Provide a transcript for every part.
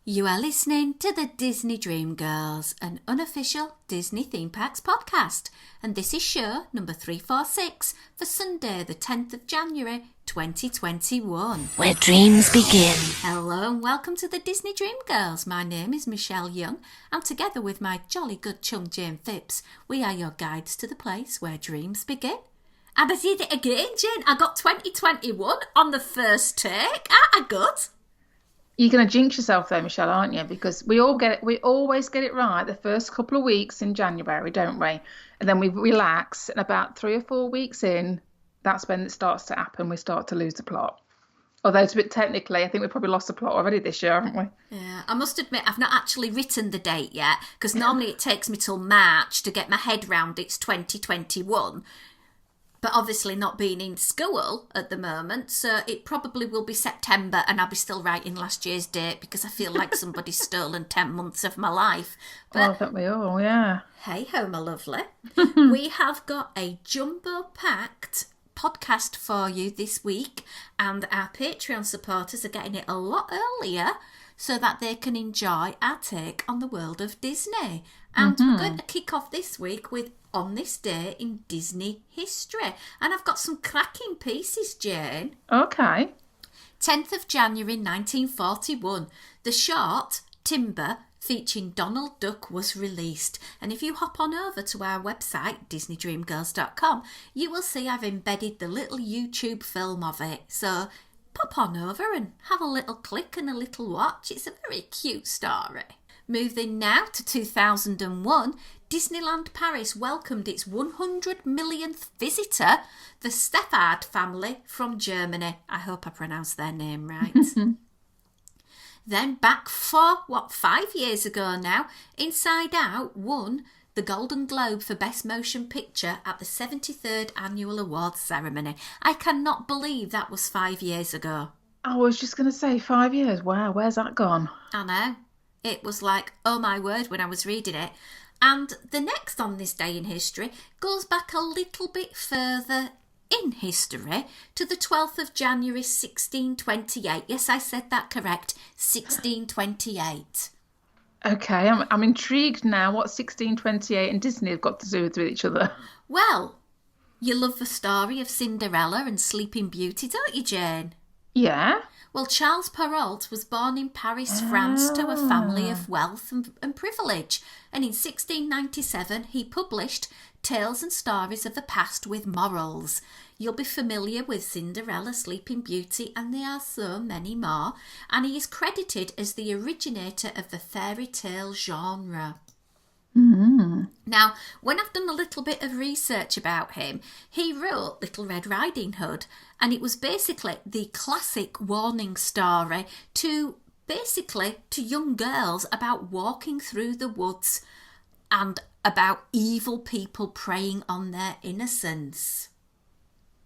You are listening to the Disney Dream Girls, an unofficial Disney Theme Parks podcast, and this is show number 346 for Sunday the 10th of January 2021. Where dreams begin. Hello and welcome to the Disney Dream Girls. My name is Michelle Young, and together with my jolly good chum Jane Phipps, we are your guides to the place where dreams begin. And I did it again, Jane. I got 2021 on the first take. Aren't I good? You're going to jinx yourself though, Michelle, aren't you? Because we always get it right the first couple of weeks in January, don't we? And then we relax, and about 3 or 4 weeks in, that's when it starts to happen. We start to lose the plot. Although to be technically, I think we've probably lost the plot already this year, haven't we? Yeah, I must admit I've not actually written the date yet, because normally it takes me till March to get my head round it's 2021. But obviously not being in school at the moment, so it probably will be September and I'll be still writing last year's date because I feel like somebody's stolen 10 months of my life. But I think we all, yeah. Hey ho, my lovely. We have got a jumbo-packed podcast for you this week, and our Patreon supporters are getting it a lot earlier so that they can enjoy our take on the world of Disney. And we're going to kick off this week with On This Day in Disney History. And I've got some cracking pieces, Jane. Okay. 10th of January 1941, the short Timber featuring Donald Duck was released. And if you hop on over to our website, DisneyDreamGirls.com, you will see I've embedded the little YouTube film of it. So pop on over and have a little click and a little watch. It's a very cute story. Moving now to 2001, Disneyland Paris welcomed its 100 millionth visitor, the Steffard family from Germany. I hope I pronounced their name right. Then back for, 5 years ago now, Inside Out won the Golden Globe for Best Motion Picture at the 73rd Annual Awards Ceremony. I cannot believe that was 5 years ago. I was just going to say 5 years. Wow, where's that gone? I know. It was like, oh my word, when I was reading it. And the next On This Day in History goes back a little bit further in history to the 12th of January 1628. Yes, I said that correct. 1628. Okay, I'm intrigued now what 1628 and Disney have got to do with each other. Well, you love the story of Cinderella and Sleeping Beauty, don't you, Jane? Yeah. Well, Charles Perrault was born in Paris, France, to a family of wealth and privilege. And in 1697, he published Tales and Stories of the Past with Morals. You'll be familiar with Cinderella, Sleeping Beauty, and there are so many more. And he is credited as the originator of the fairy tale genre. Now, when I've done a little bit of research about him, he wrote Little Red Riding Hood, and it was basically the classic warning story to young girls about walking through the woods and about evil people preying on their innocence.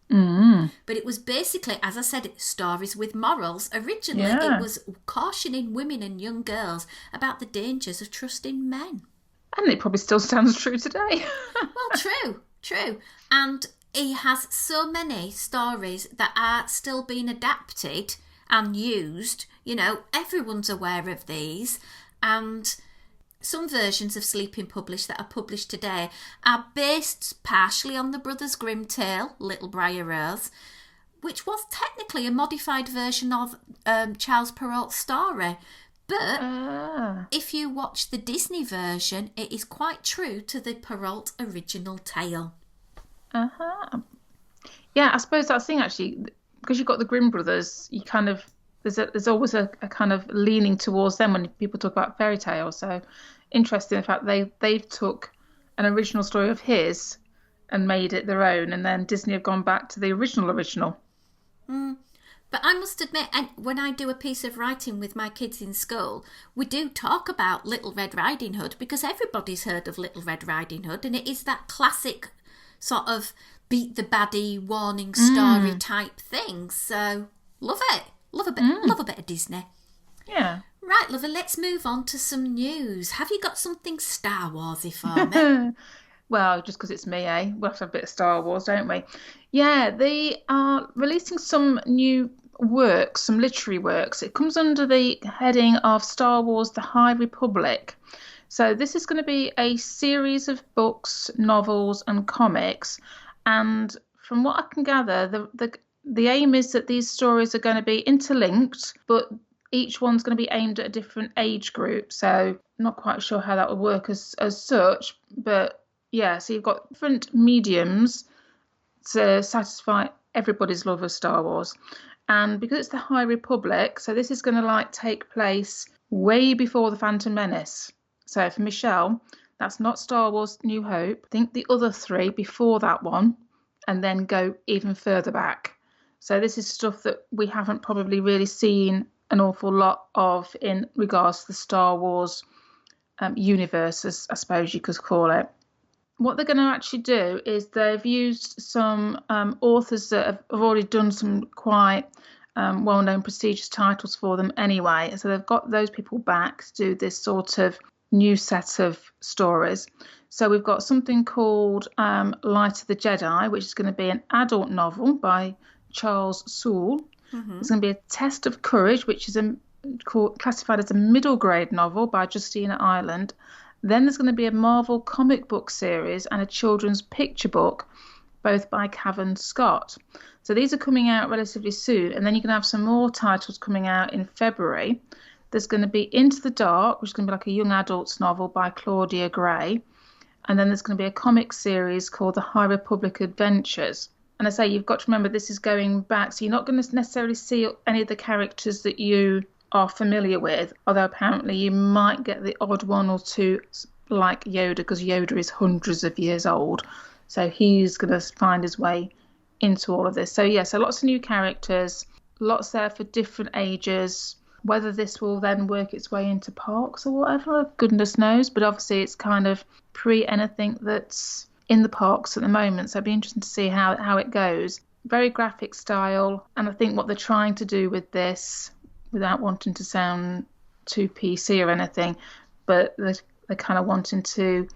But it was basically, as I said, stories with morals. Originally, It was cautioning women and young girls about the dangers of trusting men. And it probably still stands true today. Well, true. And he has so many stories that are still being adapted and used. You know, everyone's aware of these. And some versions of Sleeping Published that are published today are based partially on the Brothers Grimm tale, Little Briar Rose, which was technically a modified version of Charles Perrault's story. But if you watch the Disney version, it is quite true to the Perrault original tale. Yeah, I suppose that's the thing actually, because you've got the Grimm brothers, you kind of there's always a kind of leaning towards them when people talk about fairy tales. So interesting the fact they've took an original story of his and made it their own, and then Disney have gone back to the original. But I must admit, and when I do a piece of writing with my kids in school, we do talk about Little Red Riding Hood because everybody's heard of Little Red Riding Hood, and it is that classic sort of beat the baddie warning story type thing. So love it. Love a bit of Disney. Yeah. Right, lover, let's move on to some news. Have you got something Star Warsy for me? Well, just because it's me, eh? We'll have to have a bit of Star Wars, don't we? Yeah, they are releasing some new works, some literary works. It comes under the heading of Star Wars: The High Republic. So this is going to be a series of books, novels, and comics. And from what I can gather, the aim is that these stories are going to be interlinked, but each one's going to be aimed at a different age group. So I'm not quite sure how that would work as such, but yeah, so you've got different mediums to satisfy everybody's love of Star Wars. And because it's the High Republic, so this is going to like take place way before the Phantom Menace. So for Michelle, that's not Star Wars New Hope. Think the other three before that one, and then go even further back. So this is stuff that we haven't probably really seen an awful lot of in regards to the Star Wars universe, as I suppose you could call it. What they're going to actually do is they've used some authors that have already done some quite well-known prestigious titles for them anyway. So they've got those people back to do this sort of new set of stories. So we've got something called Light of the Jedi, which is going to be an adult novel by Charles Soule. Mm-hmm. There's going to be a Test of Courage, which is classified as a middle grade novel by Justina Ireland. Then there's going to be a Marvel comic book series and a children's picture book, both by Cavan Scott. So these are coming out relatively soon. And then you can have some more titles coming out in February. There's going to be Into the Dark, which is going to be like a young adult's novel by Claudia Gray. And then there's going to be a comic series called The High Republic Adventures. And I say, you've got to remember this is going back. So you're not going to necessarily see any of the characters that you are familiar with, although apparently you might get the odd one or two like Yoda, because Yoda is hundreds of years old, so he's going to find his way into all of this. So yeah, so lots of new characters, lots there for different ages. Whether this will then work its way into parks or whatever, goodness knows, but obviously it's kind of pre anything that's in the parks at the moment, so it'd be interesting to see how it goes. Very graphic style, and I think what they're trying to do with this, without wanting to sound too PC or anything, but they're kind of wanting to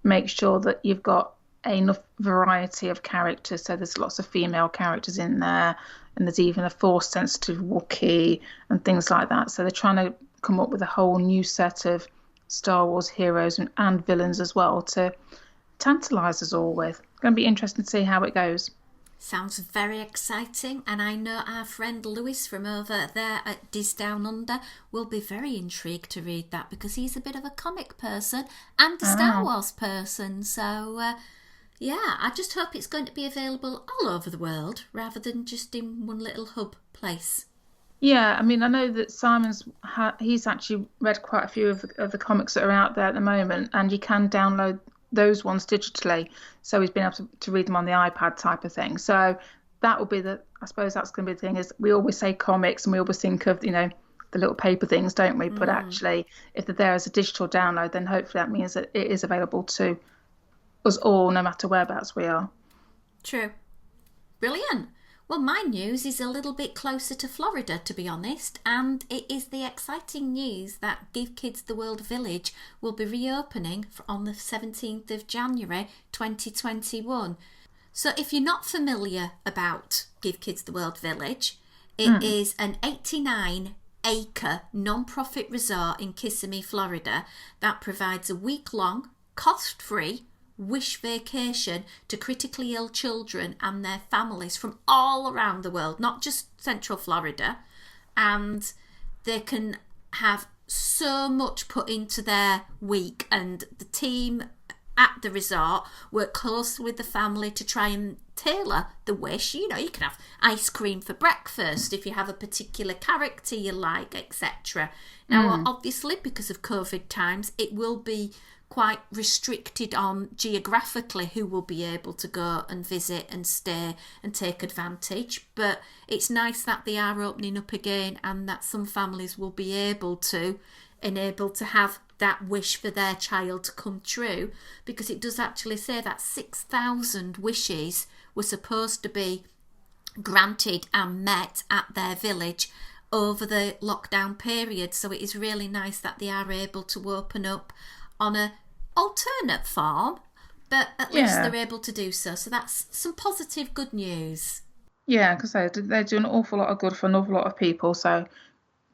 make sure that you've got enough variety of characters. So there's lots of female characters in there, and there's even a Force-sensitive Wookiee and things like that. So they're trying to come up with a whole new set of Star Wars heroes and villains as well to tantalise us all with. It's going to be interesting to see how it goes. Sounds very exciting, and I know our friend Lewis from over there at Diz Down Under will be very intrigued to read that, because he's a bit of a comic person and a Star Wars person. So, yeah, I just hope it's going to be available all over the world rather than just in one little hub place. Yeah, I mean, I know that he's actually read quite a few of the comics that are out there at the moment, and you can download those ones digitally, so he's been able to read them on the iPad type of thing. So that will be I suppose that's going to be the thing, is we always say comics and we always think of, the little paper things, don't we? But actually, if they're there as a digital download, then hopefully that means that it is available to us all, no matter whereabouts we are. True. Brilliant. Well, my news is a little bit closer to Florida, to be honest, and it is the exciting news that Give Kids the World Village will be reopening on the 17th of January 2021. So if you're not familiar about Give Kids the World Village, it is an 89-acre non-profit resort in Kissimmee, Florida, that provides a week-long, cost-free wish vacation to critically ill children and their families from all around the world, not just Central Florida. And they can have so much put into their week, and the team at the resort work closely with the family to try and tailor the wish. You can have ice cream for breakfast if you have a particular character you like, etc. Now, obviously, because of COVID times, it will be quite restricted on geographically who will be able to go and visit and stay and take advantage, but it's nice that they are opening up again, and that some families will be able to have that wish for their child to come true, because it does actually say that 6,000 wishes were supposed to be granted and met at their village over the lockdown period. So it is really nice that they are able to open up on a alternate farm, but at least they're able to do so. So that's some positive good news. Yeah, because they do an awful lot of good for an awful lot of people. So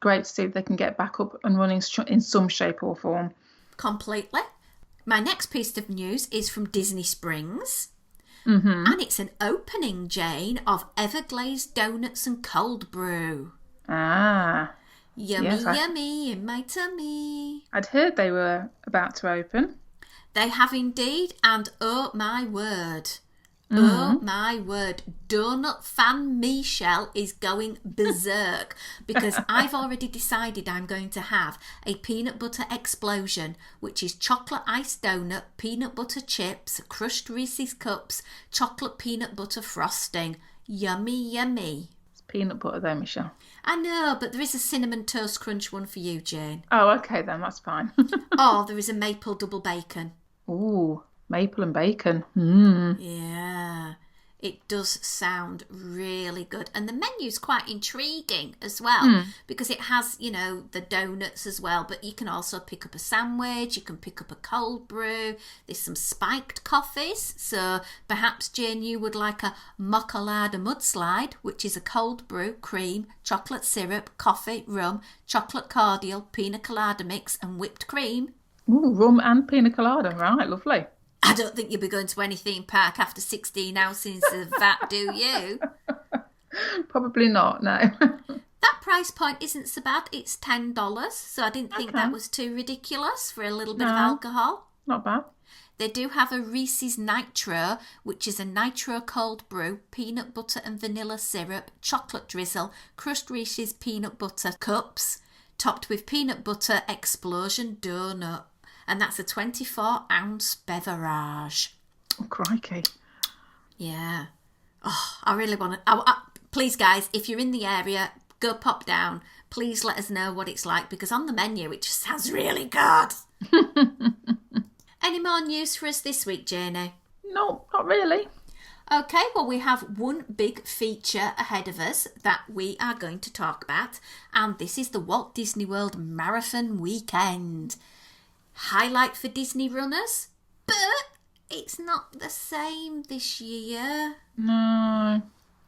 great to see if they can get back up and running in some shape or form. Completely. My next piece of news is from Disney Springs. Mm-hmm. And it's an opening, Jane, of Everglazed Donuts and Cold Brew. Ah, Yummy, yes, yummy in my tummy. I'd heard they were about to open. They have indeed, and oh my word. Oh my word, donut fan Michelle is going berserk because I've already decided I'm going to have a peanut butter explosion, which is chocolate iced donut, peanut butter chips, crushed Reese's cups, chocolate peanut butter frosting. Yummy, yummy. It's peanut butter though, Michelle. I know, but there is a cinnamon toast crunch one for you, Jane. Oh, okay then, that's fine. Or there is a maple double bacon. Ooh, maple and bacon. Yeah, it does sound really good. And the menu's quite intriguing as well because it has, the donuts as well. But you can also pick up a sandwich, you can pick up a cold brew. There's some spiked coffees. So perhaps, Jane, you would like a Mocolada mudslide, which is a cold brew, cream, chocolate syrup, coffee, rum, chocolate cordial, pina colada mix and whipped cream. Ooh, rum and pina colada. Right, lovely. I don't think you'll be going to any theme park after 16 ounces of that, do you? Probably not, no. That price point isn't so bad. It's $10, so I didn't think that was too ridiculous for a little bit of alcohol. Not bad. They do have a Reese's Nitro, which is a nitro cold brew, peanut butter and vanilla syrup, chocolate drizzle, crushed Reese's peanut butter cups, topped with peanut butter explosion donut. And that's a 24-ounce beverage. Oh, crikey. Yeah. Oh, I really want to... please, guys, if you're in the area, go pop down. Please let us know what it's like, because on the menu, it just sounds really good. Any more news for us this week, Janie? No, not really. Okay, well, we have one big feature ahead of us that we are going to talk about, and this is the Walt Disney World Marathon Weekend. Highlight for Disney runners, but it's not the same this year. No.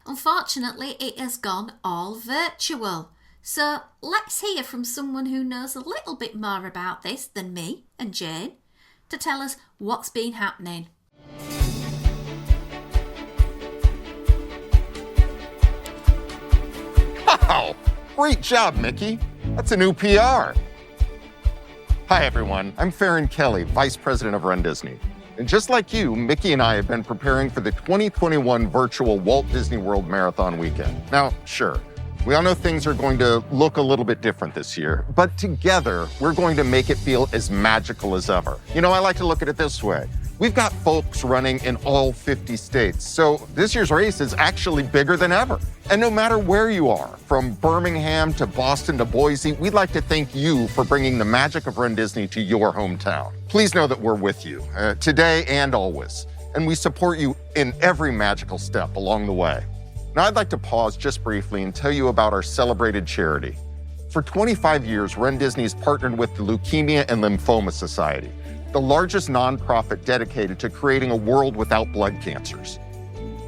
Unfortunately, it has gone all virtual. So let's hear from someone who knows a little bit more about this than me and Jane to tell us what's been happening. Wow! Great job, Mickey. That's a new PR. Hi, everyone. I'm Farron Kelly, Vice President of Run Disney. And just like you, Mickey and I have been preparing for the 2021 virtual Walt Disney World Marathon Weekend. Now, sure, we all know things are going to look a little bit different this year, but together, we're going to make it feel as magical as ever. I like to look at it this way. We've got folks running in all 50 states, so this year's race is actually bigger than ever. And no matter where you are, from Birmingham to Boston to Boise, we'd like to thank you for bringing the magic of Run Disney to your hometown. Please know that we're with you, today and always, and we support you in every magical step along the way. Now, I'd like to pause just briefly and tell you about our celebrated charity. For 25 years, Run Disney's partnered with the Leukemia and Lymphoma Society, the largest nonprofit dedicated to creating a world without blood cancers.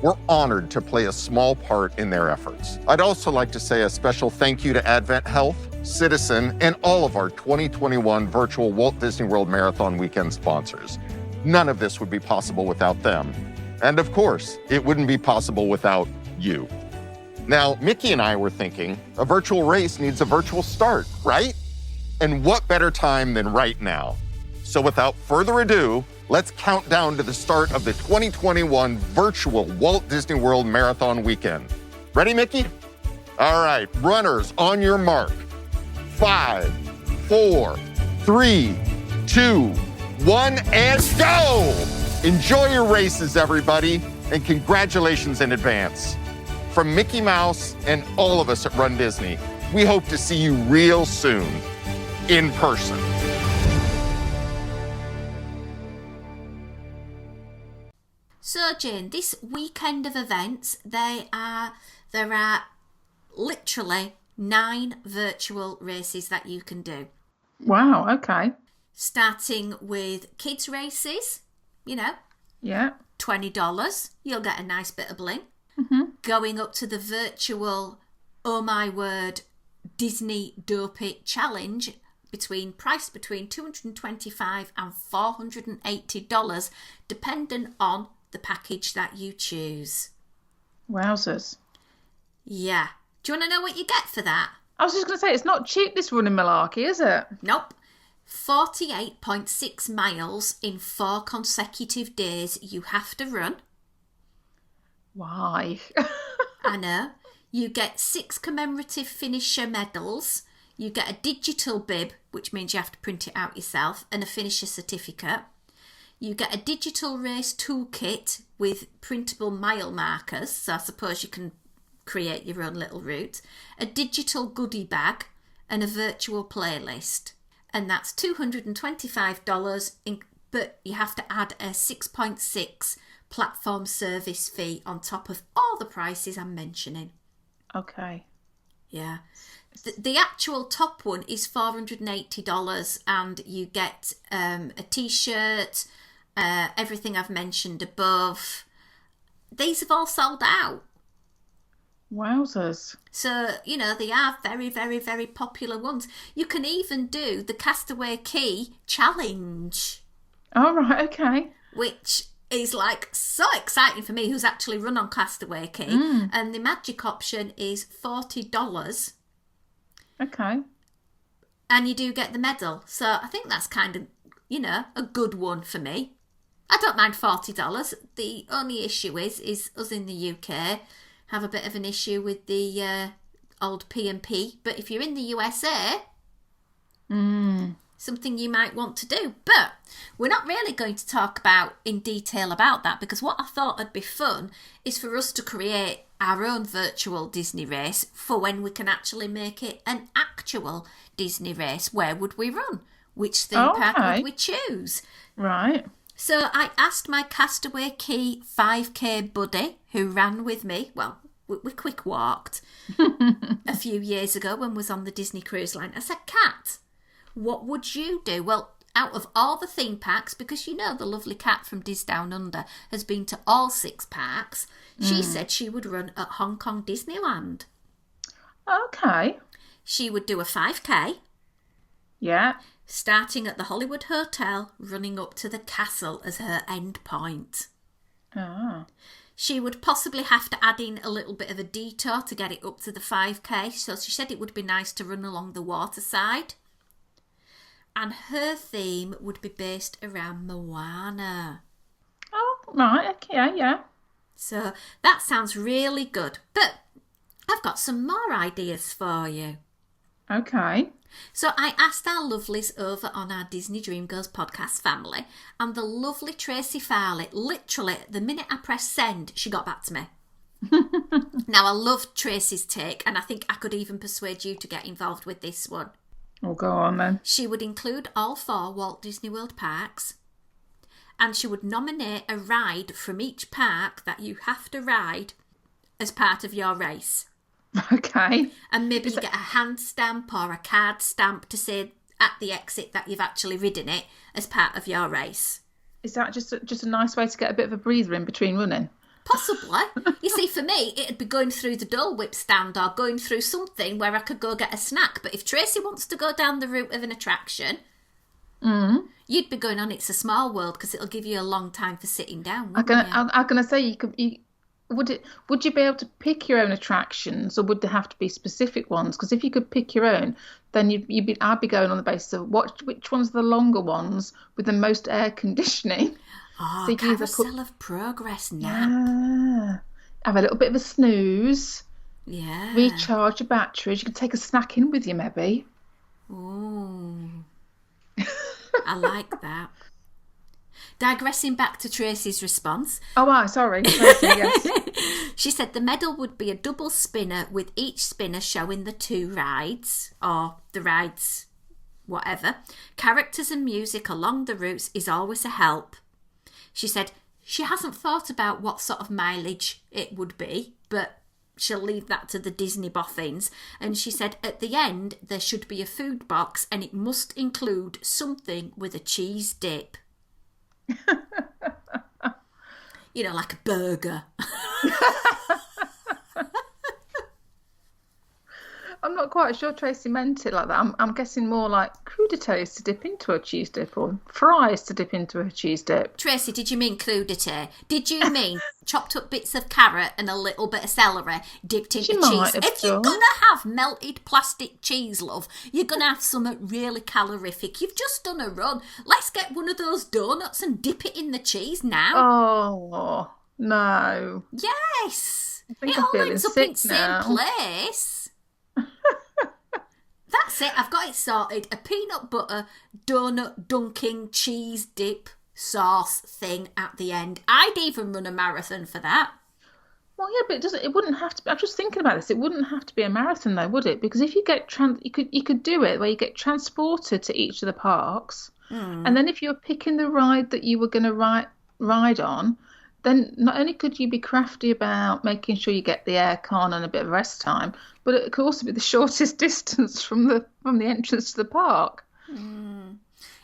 We're honored to play a small part in their efforts. I'd also like to say a special thank you to Advent Health, Citizen, and all of our 2021 virtual Walt Disney World Marathon Weekend sponsors. None of this would be possible without them. And of course, it wouldn't be possible without you. Now, Mickey and I were thinking, a virtual race needs a virtual start, right? And what better time than right now? So without further ado, let's count down to the start of the 2021 virtual Walt Disney World Marathon Weekend. Ready, Mickey? All right, runners on your mark. 5, 4, 3, 2, 1, and go! Enjoy your races, everybody, and congratulations in advance. From Mickey Mouse and all of us at Run Disney, we hope to see you real soon, in person. So, Jane, this weekend of events, there are literally 9 virtual races that you can do. Wow, okay. Starting with kids races, Yeah. $20. You'll get a nice bit of bling. going up to the virtual, oh my word, Disney Dope It challenge, priced between $225 and $480, depending on the package that you choose. Wowzers. Yeah. Do you want to know what you get for that? I was just going to say, it's not cheap, this running malarkey, is it? Nope. 48.6 miles in 4 consecutive days you have to run. Why? I know. You get 6 commemorative finisher medals. You get a digital bib, which means you have to print it out yourself, and a finisher certificate. You get a digital race toolkit with printable mile markers, so I suppose you can create your own little route, a digital goodie bag, and a virtual playlist. And that's $225, but you have to add a 6.6 platform service fee on top of all the prices I'm mentioning. Okay. Yeah. The actual top one is $480, and you get a t-shirt, everything I've mentioned above. These have all sold out. Wowzers. So, they are very, very, very popular ones. You can even do the Castaway Key challenge. All right, okay. Which is like so exciting for me, who's actually run on Castaway Key. And the magic option is $40. Okay. And you do get the medal. So I think that's kind of, a good one for me. I don't mind $40. The only issue is us in the UK have a bit of an issue with the old P&P. But if you're in the USA, something you might want to do. But we're not really going to talk in detail about that, because what I thought would be fun is for us to create our own virtual Disney race for when we can actually make it an actual Disney race. Where would we run? Which theme park would we choose? Right. So I asked my Castaway Key 5K buddy who ran with me. Well, we quick walked a few years ago when we was on the Disney Cruise Line. I said, Kat, what would you do? Well, out of all the theme parks, because the lovely Kat from Dis Down Under has been to all 6 parks, she said she would run at Hong Kong Disneyland. Okay. She would do a 5K. Yeah. Starting at the Hollywood Hotel, running up to the castle as her end point. Ah. She would possibly have to add in a little bit of a detour to get it up to the 5K, so she said it would be nice to run along the waterside. And her theme would be based around Moana. Oh, right, okay, yeah. So that sounds really good. But I've got some more ideas for you. Okay. So I asked our lovelies over on our Disney Dream Girls podcast family, and the lovely Tracy Farley, literally, the minute I pressed send, she got back to me. Now, I love Tracy's take, and I think I could even persuade you to get involved with this one. Oh, go on then. She would include all 4 Walt Disney World parks, and she would nominate a ride from each park that you have to ride as part of your race. Okay. And maybe you get a hand stamp or a card stamp to say at the exit that you've actually ridden it as part of your race. Is that just a nice way to get a bit of a breather in between running? Possibly. You see, for me, it'd be going through the Dole Whip stand or going through something where I could go get a snack. But if Tracy wants to go down the route of an attraction, you'd be going on It's a Small World, because it'll give you a long time for sitting down. I'm gonna say would you be able to pick your own attractions, or would there have to be specific ones? Because if you could pick your own, then I'd be going on the basis of which ones are the longer ones with the most air conditioning. Oh, so Carousel of Progress nap. Yeah. Have a little bit of a snooze. Yeah. Recharge your batteries. You could take a snack in with you, maybe. Ooh. I like that. Digressing back to Tracy's response. Oh, sorry. Tracy, yes. She said the medal would be a double spinner with each spinner showing the 2 rides, or the rides, whatever. Characters and music along the routes is always a help. She said she hasn't thought about what sort of mileage it would be, but she'll leave that to the Disney boffins. And she said at the end there should be a food box, and it must include something with a cheese dip. Like a burger. I'm not quite sure Tracy meant it like that. I'm guessing more like crudités to dip into a cheese dip or fries to dip into a cheese dip. Tracy, did you mean crudité? Did you mean chopped up bits of carrot and a little bit of celery dipped into She might cheese? have If you're done. going to have melted plastic cheese, love, you're going to have something really calorific. You've just done a run. Let's get one of those donuts and dip it in the cheese now. Oh, no. Yes. think It I'm all feeling ends up in the sick same now. place. That's it. I've got it sorted. A peanut butter donut dunking cheese dip sauce thing at the end. I'd even run a marathon for that. Well, yeah, but it wouldn't have to be. I'm just thinking about this. It wouldn't have to be a marathon, though, would it? Because if you get you could do it where you get transported to each of the parks, and then if you were picking the ride that you were going to ride on, then not only could you be crafty about making sure you get the aircon and a bit of rest time, but it could also be the shortest distance from the entrance to the park.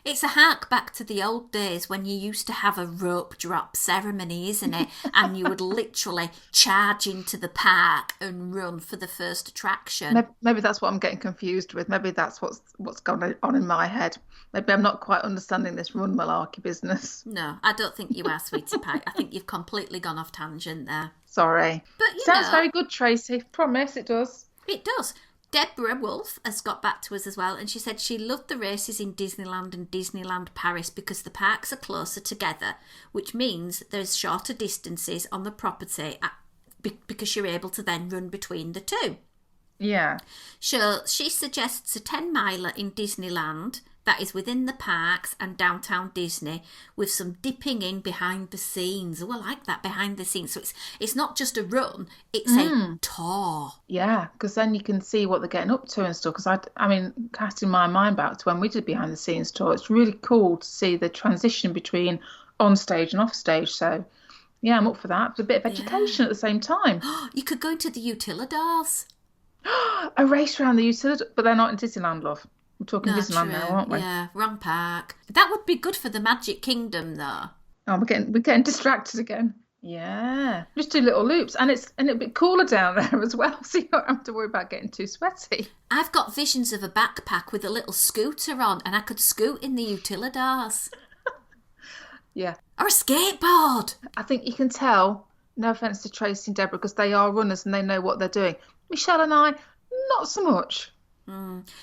It's a hark back to the old days when you used to have a rope drop ceremony, isn't it? And you would literally charge into the park and run for the first attraction. Maybe that's what I'm getting confused with. Maybe that's what's going on in my head. Maybe I'm not quite understanding this run malarkey business. No, I don't think you are, sweetie pie. I think you've completely gone off tangent there. Sorry. But Sounds very good, Tracy. Promise it does. It does. Deborah Wolf has got back to us as well, and she said she loved the races in Disneyland and Disneyland Paris because the parks are closer together, which means there's shorter distances on the property because you're able to then run between the two. Yeah. So she suggests a 10-miler in Disneyland that is within the parks and downtown Disney with some dipping in behind the scenes. Oh, I like that, behind the scenes. So it's not just a run, it's a tour. Yeah, because then you can see what they're getting up to and stuff. Because I mean, casting my mind back to when we did behind the scenes tour, it's really cool to see the transition between on stage and off stage. So yeah, I'm up for that. It's a bit of education at the same time. You could go into the Utilidors. A race around the utility, but they're not in Disneyland, love. We're talking No, Disneyland now, aren't we? Yeah, wrong park. That would be good for the Magic Kingdom, though. Oh, we're getting distracted again. Yeah, just do little loops, and it'll be cooler down there as well, so you don't have to worry about getting too sweaty. I've got visions of a backpack with a little scooter on, and I could scoot in the Utilidors. Yeah, Or a skateboard. I think you can tell. No offense to Tracy and Deborah, because they are runners and they know what they're doing. Michelle and I, not so much.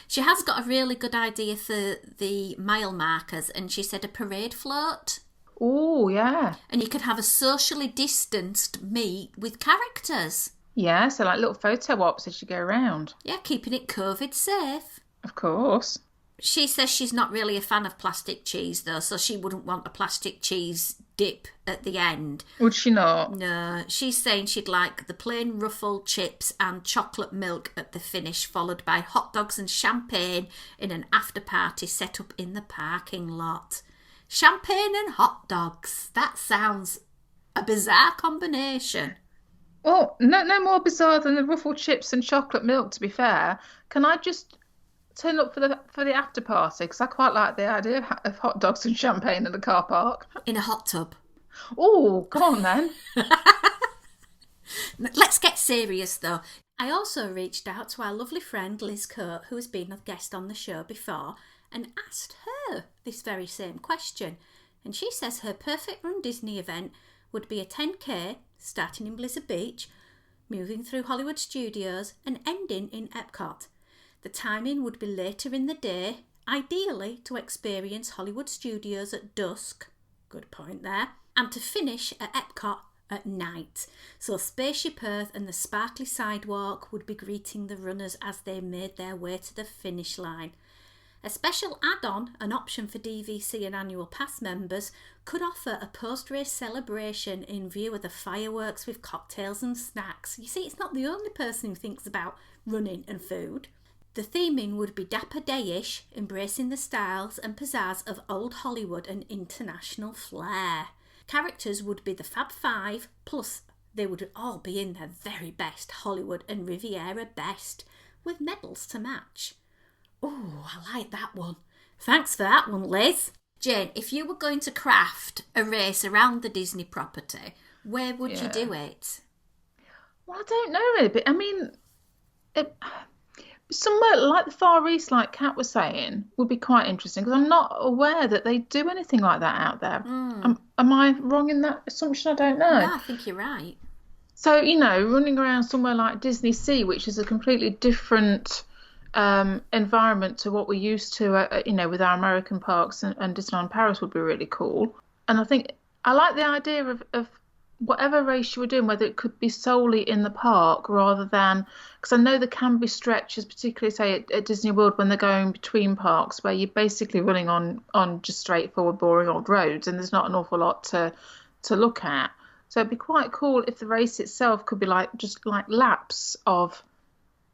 She has got a really good idea for the mile markers, and she said a parade float. Oh, yeah. And you could have a socially distanced meet with characters. Yeah, so like little photo ops as you go around. Yeah, keeping it COVID safe. Of course. She says she's not really a fan of plastic cheese, though, so she wouldn't want a plastic cheese dip at the end. Would she not? No, she's saying she'd like the plain ruffled chips and chocolate milk at the finish, followed by hot dogs and champagne in an after party set up in the parking lot. Champagne and hot dogs. That sounds a bizarre combination. Oh, no more bizarre than the ruffled chips and chocolate milk, to be fair. Can I just turn up for the after party? Because I quite like the idea of hot dogs and champagne in the car park. In a hot tub. Oh, come on then. Let's get serious, though. I also reached out to our lovely friend Liz Coate, who has been a guest on the show before, and asked her this very same question. And she says her perfect run Disney event would be a 10K starting in Blizzard Beach, moving through Hollywood Studios and ending in Epcot. The timing would be later in the day, ideally to experience Hollywood Studios at dusk, good point there, and to finish at Epcot at night. So Spaceship Earth and the sparkly sidewalk would be greeting the runners as they made their way to the finish line. A special add-on, an option for DVC and annual pass members, could offer a post-race celebration in view of the fireworks with cocktails and snacks. You see, it's not the only person who thinks about running and food. The theming would be Dapper Day-ish, embracing the styles and pizzazz of old Hollywood and international flair. Characters would be the Fab Five, plus they would all be in their very best Hollywood and Riviera best, with medals to match. Oh, I like that one. Thanks for that one, Liz. Jane, if you were going to craft a race around the Disney property, where would you do it? Well, I don't know really, but I mean, Somewhere like the Far East, like Kat was saying, would be quite interesting because I'm not aware that they do anything like that out there. Am I wrong in that assumption? I don't know. No, I think you're right. So, running around somewhere like Disney Sea, which is a completely different environment to what we're used to, with our American parks and Disneyland Paris would be really cool. And I think I like the idea of whatever race you were doing, whether it could be solely in the park rather than, because I know there can be stretches, particularly say at Disney World when they're going between parks, where you're basically running on just straightforward, boring old roads, and there's not an awful lot to look at. So it'd be quite cool if the race itself could be just like laps of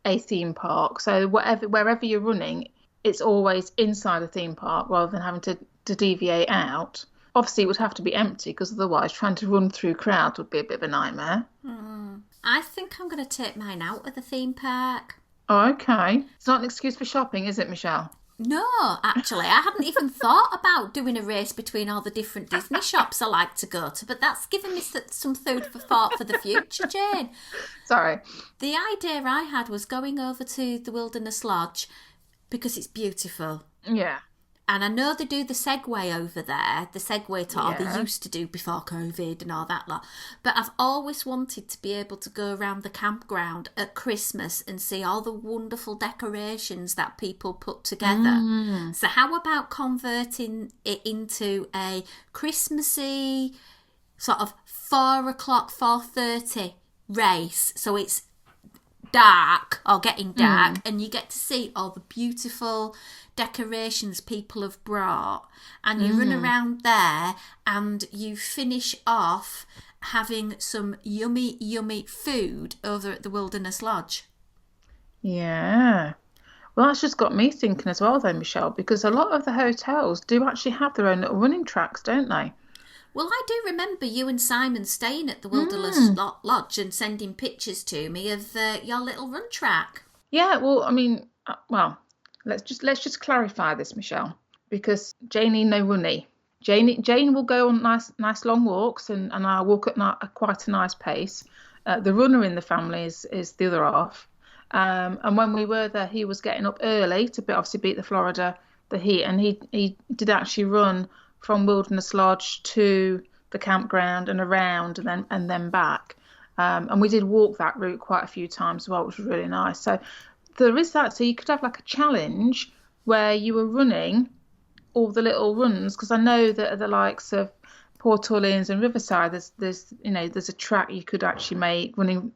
a theme park. So wherever you're running, it's always inside a theme park rather than having to deviate out. Obviously, it would have to be empty because otherwise trying to run through crowds would be a bit of a nightmare. I think I'm going to take mine out of the theme park. Oh, okay. It's not an excuse for shopping, is it, Michelle? No, actually, I hadn't even thought about doing a race between all the different Disney shops I like to go to, but that's given me some food for thought for the future, Jane. Sorry. The idea I had was going over to the Wilderness Lodge because it's beautiful. Yeah. And I know they do the Segway over there, the Segway tour Yeah. they used to do before COVID and all that lot. But I've always wanted to be able to go around the campground at Christmas and see all the wonderful decorations that people put together. So how about converting it into a Christmassy sort of 4:30 race? So it's dark or getting dark and you get to see all the beautiful decorations people have brought and you run around there and you finish off having some yummy food over at the Wilderness Lodge. Yeah. Well, that's just got me thinking as well, though, Michelle, because a lot of the hotels do actually have their own little running tracks, don't they? Well, I do remember you and Simon staying at the Wilderness Lodge and sending pictures to me of your little run track. Yeah, well, I mean, let's just clarify this, Michelle, because Janie no runny. Jane will go on nice long walks, and I walk at quite a nice pace. The runner in the family is the other half. And when we were there, he was getting up early to obviously beat the heat, and he did actually run from Wilderness Lodge to the campground and around and then back. And we did walk that route quite a few times as well, which was really nice. So there is that. So you could have like a challenge where you were running all the little runs, because I know that at the likes of Port Orleans and Riverside, there's a track you could actually make running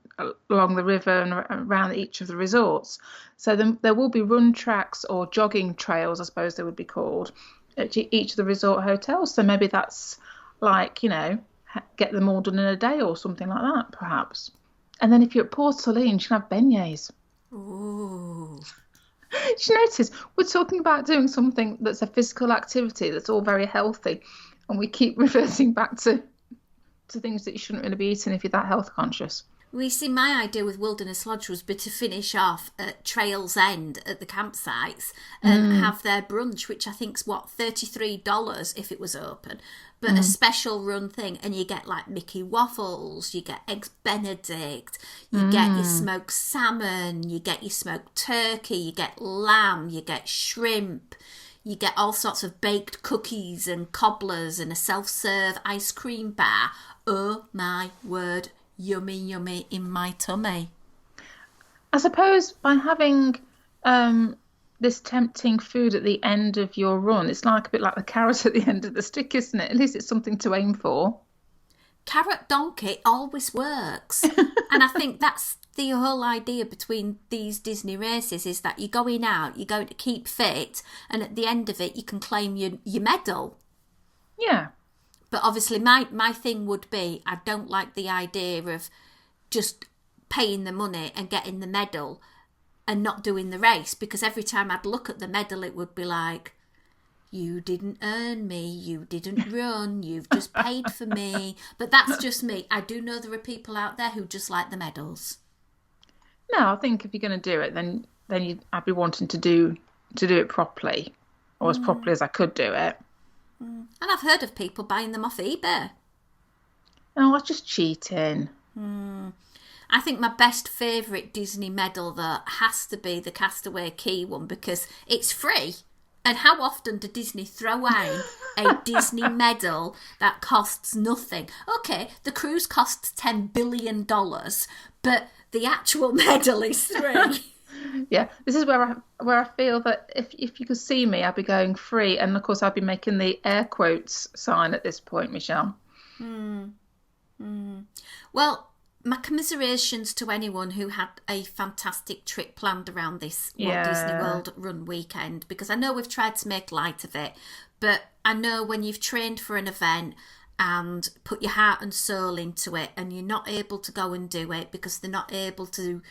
along the river and around each of the resorts. So there will be run tracks or jogging trails, I suppose they would be called, at each of the resort hotels. So maybe that's like, get them all done in a day or something like that, perhaps. And then if you're at Port Orleans, you can have beignets. Ooh. Did you notice we're talking about doing something that's a physical activity that's all very healthy, and we keep reverting back to things that you shouldn't really be eating if you're that health conscious? We see, my idea with Wilderness Lodge was to finish off at Trail's End at the campsites and have their brunch, which I think's $33 if it was open, but a special run thing. And you get like Mickey waffles, you get eggs Benedict, you get your smoked salmon, you get your smoked turkey, you get lamb, you get shrimp, you get all sorts of baked cookies and cobblers and a self-serve ice cream bar. Oh my word. Yummy in my tummy. I suppose by having this tempting food at the end of your run, it's like a bit like the carrot at the end of the stick, isn't it? At least it's something to aim for. Carrot donkey always works. And I think that's the whole idea between these Disney races, is that you're going out, you're going to keep fit, and at the end of it you can claim your medal. Yeah. But obviously my thing would be, I don't like the idea of just paying the money and getting the medal and not doing the race, because every time I'd look at the medal it would be like, you didn't earn me, you didn't run, you've just paid for me. But that's just me. I do know there are people out there who just like the medals. No, I think if you're going to do it, then I'd be wanting to do it properly, or as properly as I could do it. And I've heard of people buying them off eBay. Oh, that's just cheating. I think my best favourite Disney medal, though, has to be the Castaway Cay one because it's free. And how often do Disney throw in a Disney medal that costs nothing? Okay, the cruise costs $10 billion, but the actual medal is free. Yeah, this is where I feel that if you could see me, I'd be going free, and of course I'd be making the air quotes sign at this point, Michelle. Well, my commiserations to anyone who had a fantastic trip planned around this Walt Disney World Run weekend, because I know we've tried to make light of it, but I know when you've trained for an event and put your heart and soul into it and you're not able to go and do it because they're not able to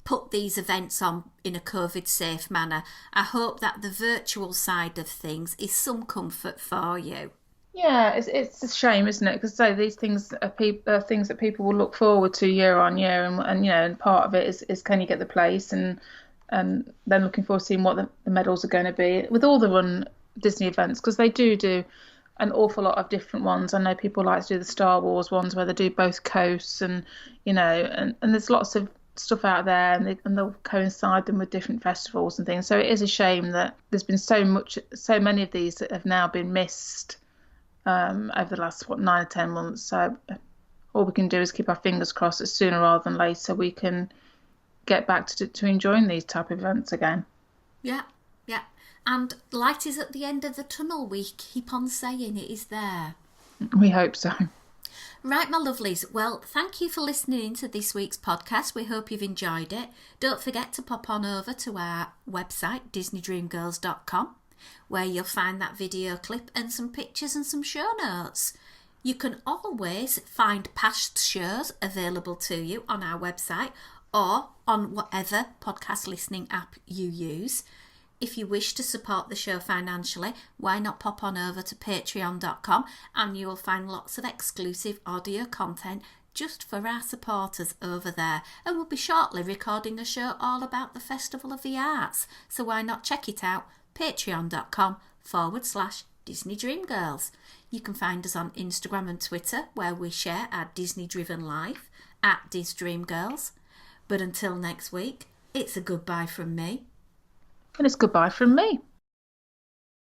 put these events on in a COVID safe manner, I hope that the virtual side of things is some comfort for you. Yeah, it's a shame, isn't it? Because these things are things that people will look forward to year on year, and you know, and part of it is can you get the place, and then looking forward to seeing what the medals are going to be with all the Run Disney events, because they do an awful lot of different ones. I know people like to do the Star Wars ones where they do both coasts, and you know, and there's lots of stuff out there, and they'll coincide them with different festivals and things. So it is a shame that there's been so many of these that have now been missed over the last 9 or 10 months. So all we can do is keep our fingers crossed that sooner rather than later we can get back to enjoying these type of events again. Yeah. And light is at the end of the tunnel. We keep on saying it is there. We hope so. Right, my lovelies. Well, thank you for listening to this week's podcast. We hope you've enjoyed it. Don't forget to pop on over to our website, DisneyDreamGirls.com, where you'll find that video clip and some pictures and some show notes. You can always find past shows available to you on our website or on whatever podcast listening app you use. If you wish to support the show financially, why not pop on over to patreon.com and you will find lots of exclusive audio content just for our supporters over there. And we'll be shortly recording a show all about the Festival of the Arts. So why not check it out? patreon.com/Disney Dream Girls. You can find us on Instagram and Twitter, where we share our Disney-driven life at Dis Dream Girls. But until next week, it's a goodbye from me. And it's goodbye from me.